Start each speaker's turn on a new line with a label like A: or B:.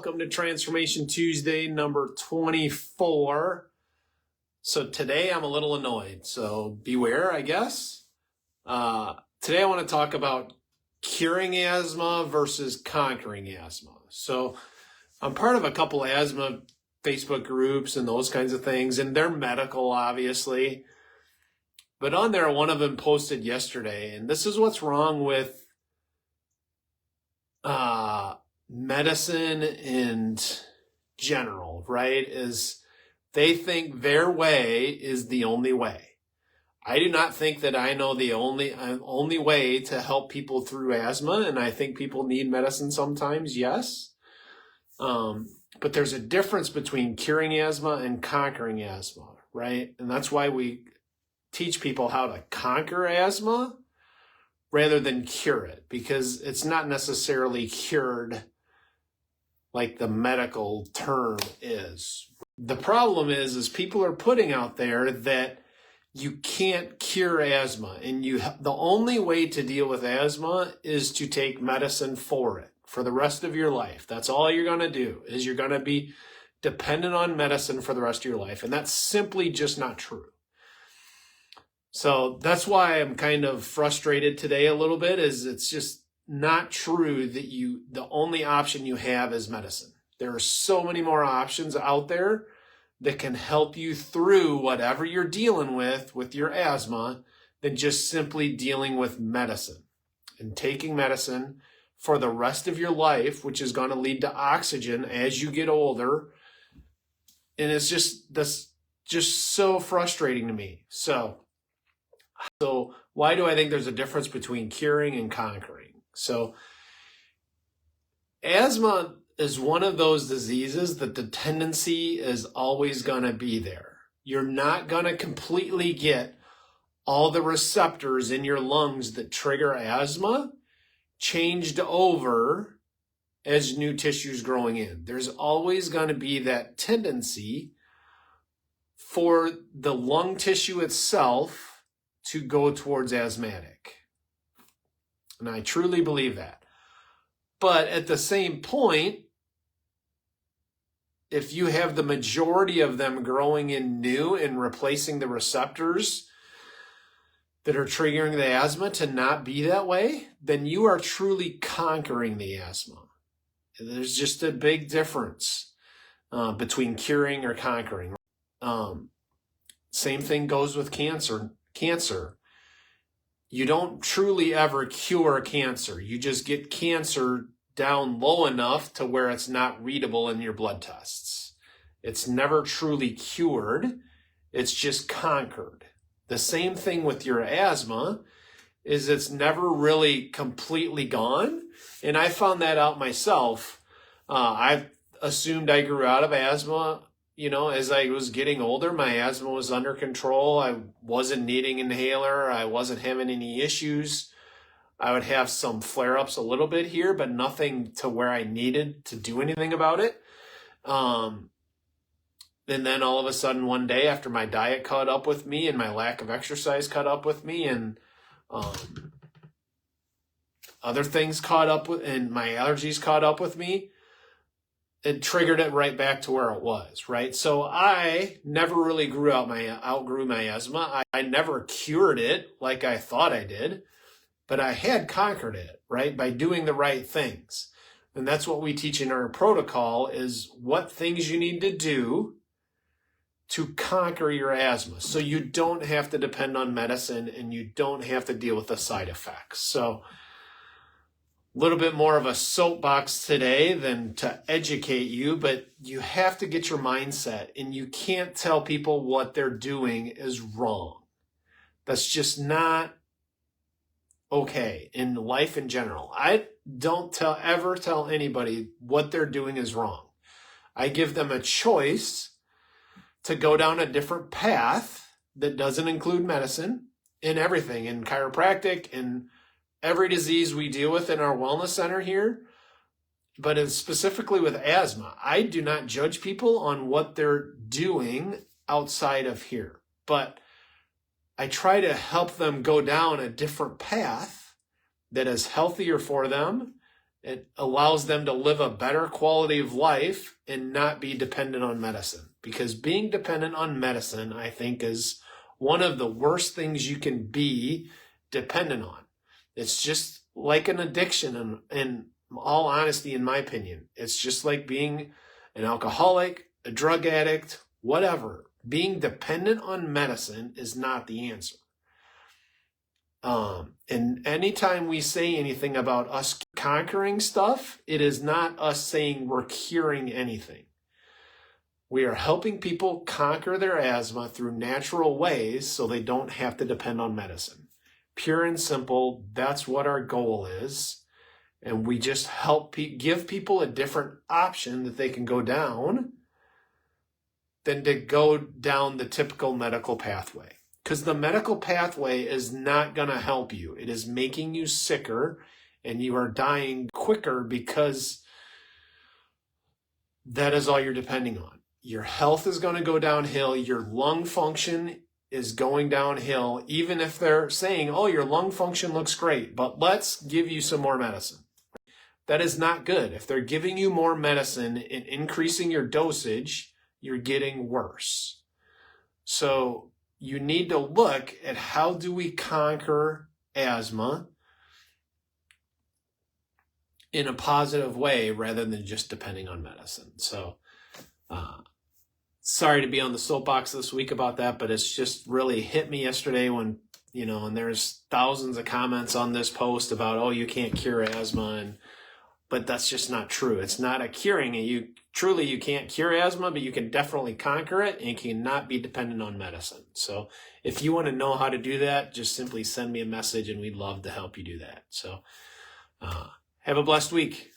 A: welcome to Transformation Tuesday number 24. So today I'm a little annoyed, so beware, I guess. Today I want to talk about curing asthma versus conquering asthma. So I'm part of a couple asthma Facebook groups and those kinds of things, and they're medical, obviously. But on there, one of them posted yesterday, and this is what's wrong with medicine in general, right? Is they think their way is the only way. I do not think that I know the only way to help people through asthma, and I think people need medicine sometimes, yes. But there's a difference between curing asthma and conquering asthma, right? And that's why we teach people how to conquer asthma rather than cure it, because it's not necessarily cured like the medical term is. The problem is people are putting out there that you can't cure asthma, and the only way to deal with asthma is to take medicine for it for the rest of your life. That's all you're going to do, is you're going to be dependent on medicine for the rest of your life, and that's simply just not true. So that's why I'm kind of frustrated today a little bit, is it's just not true that the only option you have is medicine. There are so many more options out there that can help you through whatever you're dealing with your asthma than just simply dealing with medicine and taking medicine for the rest of your life, which is going to lead to oxygen as you get older. And it's that's just so frustrating to me. So why do I think there's a difference between curing and conquering? So asthma is one of those diseases that the tendency is always going to be there. You're not going to completely get all the receptors in your lungs that trigger asthma changed over as new tissue is growing in. There's always going to be that tendency for the lung tissue itself to go towards asthmatic. And I truly believe that. But at the same point, if you have the majority of them growing in new and replacing the receptors that are triggering the asthma to not be that way, then you are truly conquering the asthma. And there's just a big difference between curing or conquering. Same thing goes with cancer. You don't truly ever cure cancer. You just get cancer down low enough to where it's not readable in your blood tests. It's never truly cured. It's just conquered. The same thing with your asthma is it's never really completely gone. And I found that out myself. I assumed I grew out of asthma. As I was getting older, my asthma was under control. I wasn't needing inhaler. I wasn't having any issues. I would have some flare-ups a little bit here, but nothing to where I needed to do anything about it. And then all of a sudden one day, after my diet caught up with me and my lack of exercise caught up with me, and other things caught up with, and my allergies caught up with me, it triggered it right back to where it was, right? So I never really outgrew my asthma. I never cured it like I thought I did, but I had conquered it, right? By doing the right things. And that's what we teach in our protocol, is what things you need to do to conquer your asthma, so you don't have to depend on medicine and you don't have to deal with the side effects. So a little bit more of a soapbox today than to educate you, but you have to get your mindset, and you can't tell people what they're doing is wrong. That's just not okay in life in general. I don't ever tell anybody what they're doing is wrong. I give them a choice to go down a different path that doesn't include medicine in everything, in chiropractic, in every disease we deal with in our wellness center here. But specifically with asthma, I do not judge people on what they're doing outside of here. But I try to help them go down a different path that is healthier for them It allows them to live a better quality of life and not be dependent on medicine. Because being dependent on medicine, I think, is one of the worst things you can be dependent on. It's just like an addiction, in all honesty, in my opinion. It's just like being an alcoholic, a drug addict, whatever. Being dependent on medicine is not the answer. And anytime we say anything about us conquering stuff, it is not us saying we're curing anything. We are helping people conquer their asthma through natural ways so they don't have to depend on medicine. Pure and simple, that's what our goal is. And we just help give people a different option that they can go down than to go down the typical medical pathway. Because the medical pathway is not going to help you. It is making you sicker, and you are dying quicker because that is all you're depending on. Your health is going to go downhill. Your lung function is going downhill, even if they're saying, oh, your lung function looks great, but let's give you some more medicine. That is not good. If they're giving you more medicine and increasing your dosage, you're getting worse. So you need to look at how do we conquer asthma in a positive way rather than just depending on medicine. So sorry to be on the soapbox this week about that, but it's just really hit me yesterday when, and there's thousands of comments on this post about, oh, you can't cure asthma. But that's just not true. It's not a curing. You can't cure asthma, but you can definitely conquer it, and you cannot be dependent on medicine. So if you want to know how to do that, just simply send me a message, and we'd love to help you do that. So have a blessed week.